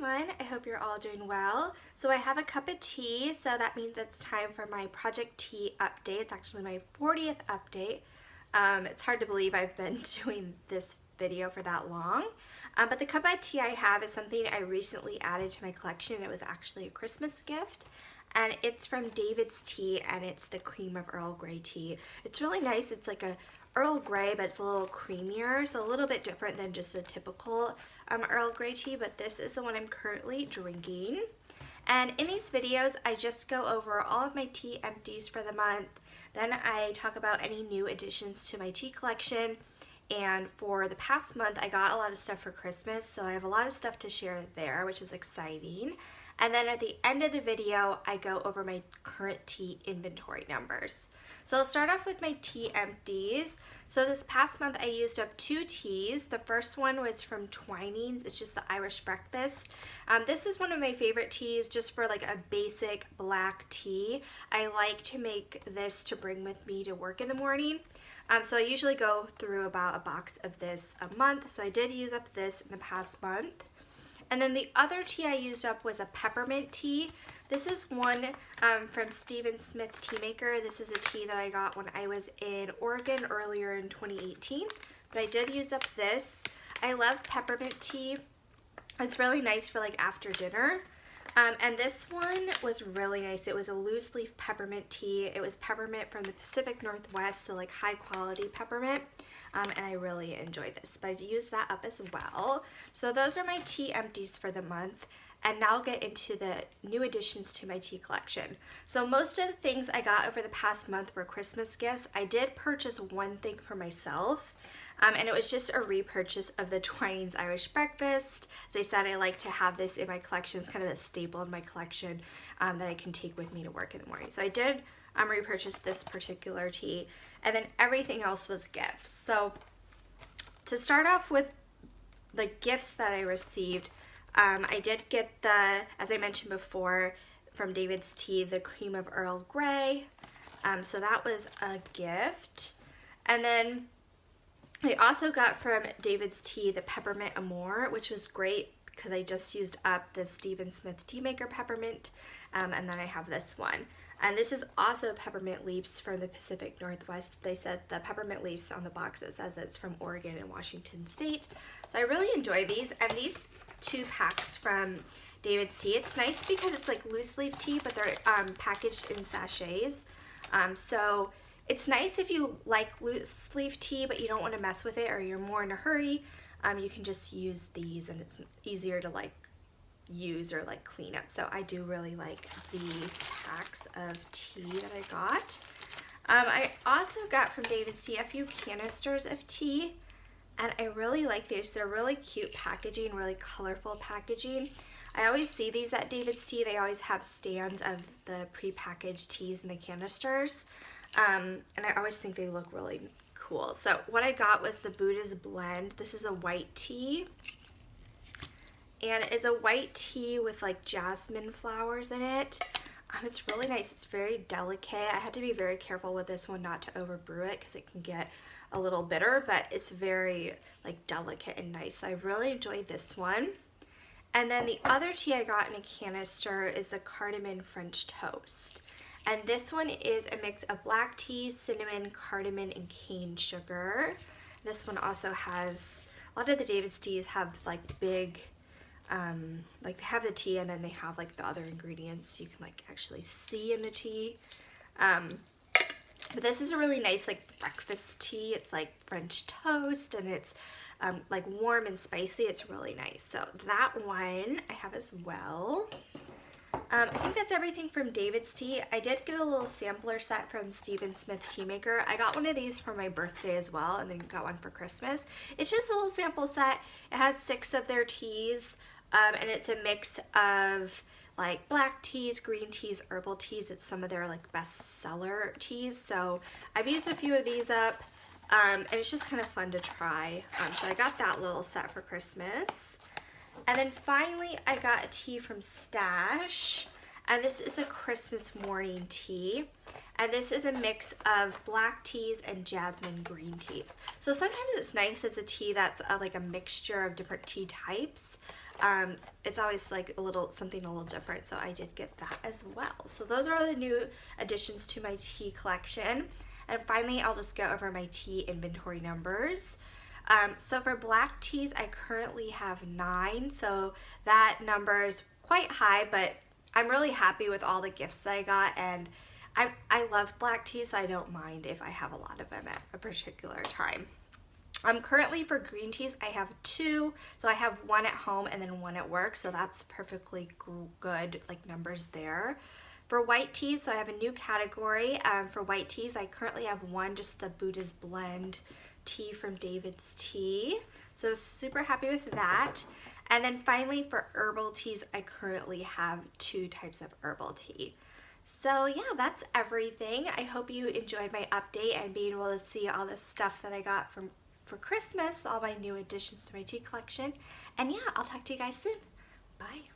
everyone, I hope you're all doing well. So I have a cup of tea, so that means it's time for my Project Tea update. It's actually my 40th update. It's hard to believe I've been doing this video for that long. But the cup of tea I have is something I recently added to my collection. It was actually a Christmas gift. And it's from David's Tea, and it's the Cream of Earl Grey tea. It's really nice. It's like a Earl Grey, but it's a little creamier, so a little bit different than just a typical Earl Grey tea, but this is the one I'm currently drinking. And in these videos, I just go over all of my tea empties for the month. Then I talk about any new additions to my tea collection. And for the past month, I got a lot of stuff for Christmas, so I have a lot of stuff to share there, which is exciting. And then at the end of the video, I go over my current tea inventory numbers. So I'll start off with my tea empties. So this past month, I used up 2 teas. The first one was from Twinings. It's just the Irish breakfast. This is one of my favorite teas just for like a basic black tea. I like to make this to bring with me to work in the morning. So I usually go through about a box of this a month. So I did use up this in the past month. And then the other tea I used up was a peppermint tea. This is one from Stephen Smith Teamaker. This is a tea that I got when I was in Oregon earlier in 2018. But I did use up this. I love peppermint tea. It's really nice for like after dinner. And this one was really nice. It was a loose leaf peppermint tea. It was peppermint from the Pacific Northwest, so like high quality peppermint. And I really enjoyed this, but I used that up as well. So those are my tea empties for the month. And now I'll get into the new additions to my tea collection. So most of the things I got over the past month were Christmas gifts. I did purchase one thing for myself. And it was just a repurchase of the Twinings Irish breakfast. As I said, I like to have this in my collection. It's kind of a staple in my collection that I can take with me to work in the morning. So I did repurchase this particular tea, and then everything else was gifts. So to start off with the gifts that I received, I did get the, as I mentioned before, from David's Tea, the Cream of Earl Grey. So that was a gift. And then I also got from David's Tea the Peppermint Armour, which was great because I just used up the Stephen Smith Teamaker peppermint, and then I have this one. And this is also peppermint leaves from the Pacific Northwest. They said the peppermint leaves on the box, it says it's from Oregon and Washington State. So I really enjoy these, and these 2 packs from David's Tea. It's nice because it's like loose leaf tea, but they're packaged in sachets. So it's nice if you like loose leaf tea, but you don't want to mess with it or you're more in a hurry. You can just use these, and it's easier to like use or like clean up. So I do really like these packs of tea that I got. I also got from David's Tea a few canisters of tea, and I really like these. They're really cute packaging, really colorful packaging. I always see these at David's Tea. They always have stands of the prepackaged teas in the canisters. And I always think they look really cool. So what I got was the Buddha's Blend. This is a white tea. And it's a white tea with like jasmine flowers in it. It's really nice. It's very delicate. I had to be very careful with this one not to overbrew it because it can get a little bitter, but it's very like delicate and nice. I really enjoyed this one. And then the other tea I got in a canister is the Cardamon French Toast. And this one is a mix of black tea, cinnamon, cardamom, and cane sugar. This one also has, a lot of the David's Teas have like big, like they have the tea and then they have like the other ingredients you can like actually see in the tea. But this is a really nice like breakfast tea. It's like French toast, and it's like warm and spicy. It's really nice. So that one I have as well. I think that's everything from David's Tea. I did get a little sampler set from Stephen Smith Teamaker. I got one of these for my birthday as well, and then got one for Christmas. It's just a little sample set. It has 6 of their teas, and it's a mix of like black teas, green teas, herbal teas. It's some of their like bestseller teas. So I've used a few of these up, and it's just kind of fun to try. So I got that little set for Christmas. And then finally, I got a tea from Stash, and this is a Christmas morning tea. And this is a mix of black teas and jasmine green teas. So sometimes it's nice as a tea that's like a mixture of different tea types. It's always like something a little different, so I did get that as well. So those are all the new additions to my tea collection. And finally, I'll just go over my tea inventory numbers. So for black teas, I currently have 9, so that number is quite high, but I'm really happy with all the gifts that I got, and I love black tea, so I don't mind if I have a lot of them at a particular time. Currently for green teas, I have 2, so I have 1 at home and then 1 at work, so that's perfectly good, like numbers there. For white teas, so I have a new category. For white teas, I currently have 1, just the Buddha's Blend tea from David's Tea. So super happy with that. And then finally for herbal teas, I currently have 2 types of herbal tea. So yeah, that's everything. I hope you enjoyed my update and being able to see all the stuff that I got for Christmas, all my new additions to my tea collection. And yeah, I'll talk to you guys soon. Bye.